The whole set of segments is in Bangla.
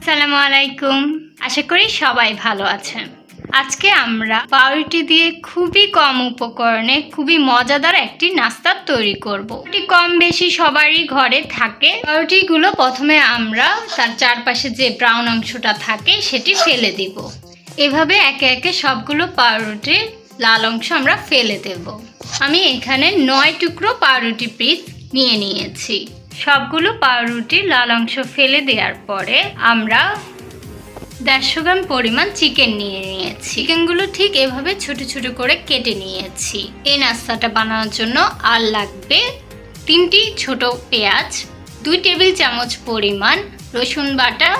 আসসালামু আলাইকুম। আশা করি সবাই ভালো আছেন। আজকে আমরা পাউরুটি দিয়ে খুবই কম উপকরণে খুবই মজাদার একটি নাস্তা তৈরি করব। এটি কম বেশি সবারই ঘরে থাকে। পাউরুটিগুলো প্রথমে আমরা তার চারপাশে যে ব্রাউন অংশটা থাকে সেটি ফেলে দিব। এভাবে একে একে সবগুলো পাউরুটির লাল অংশ আমরা ফেলে দেব। আমি এখানে 9 টুকরো পাউরুটি পিস নিয়ে নিয়েছি। সবগুলো পাউরুটির লাল অংশ ফেলে দেওয়ার পরে আমরা 150 গ্রাম পরিমাণ চিকেন নিয়ে নিয়েছি। চিকেনগুলো ঠিক এভাবে ছোট ছোট করে কেটে নিয়েছি। এই নাস্তাটা বানানোর জন্য আর লাগবে 3টি ছোট পেঁয়াজ, 2 টেবিল চামচ পরিমাণ রসুন বাটা,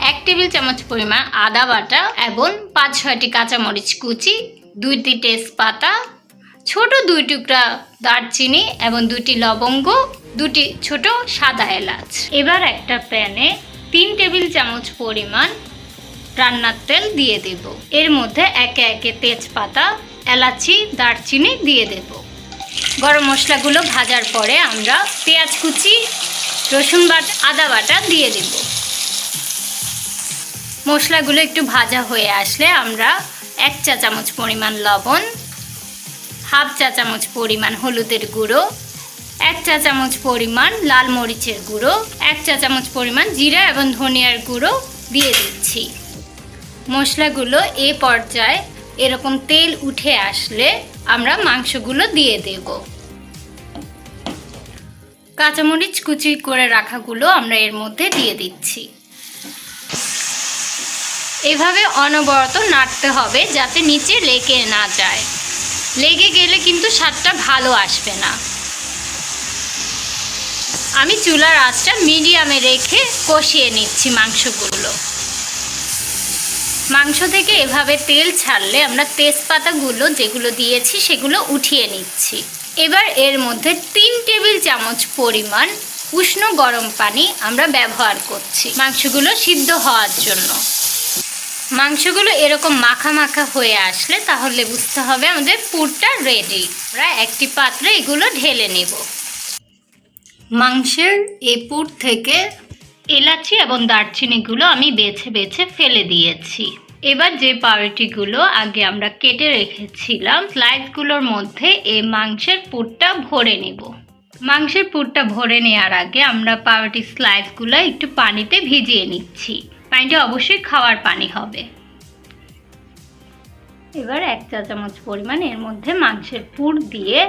1 টেবিল চামচ পরিমাণ আদা বাটা এবং 5-6টি কাঁচামরিচ কুচি, 2টি তেজপাতা, ছোট 2 টুকরা দারচিনি এবং 2টি লবঙ্গ, 2টি ছোট সাদা এলাচ। এবার একটা প্যানে 3 টেবিল চামচ পরিমাণ রান্নার তেল দিয়ে দেব। এর মধ্যে একে একে তেজপাতা, এলাচি, দারচিনি দিয়ে দেব। গরম মশলাগুলো ভাজার পরে আমরা পেঁয়াজ কুচি, রসুন বাটা, আদা বাটা দিয়ে দেব। মশলাগুলো একটু ভাজা হয়ে আসলে আমরা 1 চা চামচ পরিমাণ লবণ, 1/2 চা চামচ পরিমাণ হলুদের গুঁড়ো, 1 চা চামচ পরিমাণ লাল মরিচের গুঁড়ো, 1 চা চামচ পরিমাণ জিরা এবং ধনিয়ার গুঁড়ো দিয়ে দিচ্ছি। মশলাগুলো এই পর্যায়ে এরকম তেল উঠে আসলে আমরা মাংসগুলো দিয়ে দেব। কাঁচামরিচ কুচি করে রাখাগুলো আমরা এর মধ্যে দিয়ে দিচ্ছি। এভাবে অনবরত নাড়তে হবে যাতে নিচে লেগে না যায়। লেগে গেলে কিন্তু স্বাদটা ভালো আসবে না। আমি চুলার আঁচটা মিডিয়ামে রেখে কষিয়ে নিচ্ছি মাংসগুলো। মাংস থেকে এভাবে তেল ছাড়লে আমরা তেজপাতাগুলো যেগুলো দিয়েছি সেগুলো উঠিয়ে নিচ্ছি। এবার এর মধ্যে 3 টেবিল চামচ পরিমাণ উষ্ণ গরম পানি আমরা ব্যবহার করছি মাংসগুলো সিদ্ধ হওয়ার জন্য। মাংসগুলো এরকম মাখা মাখা হয়ে আসলে তাহলে বুঝতে হবে আমাদের পুরটা রেডি। আমরা একটি পাত্রে এগুলো ঢেলে নেব। মাংসের এই পুর থেকে এলাচি এবং দারচিনিগুলো আমি বেছে বেছে ফেলে দিয়েছি। এবার যে পাউরুটিগুলো আগে আমরা কেটে রেখেছিলাম স্লাইসগুলোর মধ্যে এই মাংসের পুরটা ভরে নেব। মাংসের পুরটা ভরে নেওয়ার আগে আমরা পাউরুটি স্লাইসগুলো একটু পানিতে ভিজিয়ে নিচ্ছি। পানিটা অবশ্যই খাওয়ার পানি হবে। এবার 1 চা চামচ পরিমাণ এর মধ্যে মাংসের পুর দিয়ে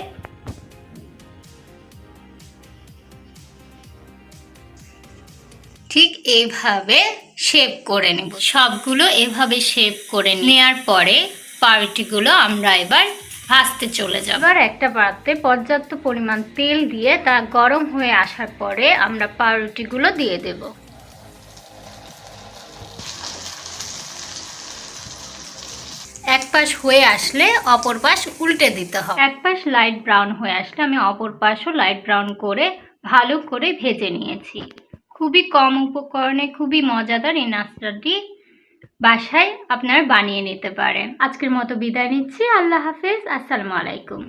ঠিক এইভাবে শেপ করে নেব। সবগুলো এভাবে শেপ করে নেওয়ার পরে পাউরুটিগুলো আমরা এবার ভাজতে চলে যাব। এবার একটা পাত্রে পর্যাপ্ত পরিমাণ তেল দিয়ে তা গরম হয়ে আসার পরে আমরা পাউরুটিগুলো দিয়ে দেব। এক পাশ হয়ে আসলে অপর পাশ উল্টে দিতে হবে। এক পাশ লাইট ব্রাউন হয়ে আসলে আমি অপর পাশও লাইট ব্রাউন করে ভালো করে ভেজে নিয়েছি। খুবই কম উপকরণে খুবই মজাদার এই নাস্তাটি বাসায় আপনারা বানিয়ে নিতে পারেন। আজকের মতো বিদায় নিচ্ছি। আল্লাহ হাফেজ। আসসালামু আলাইকুম।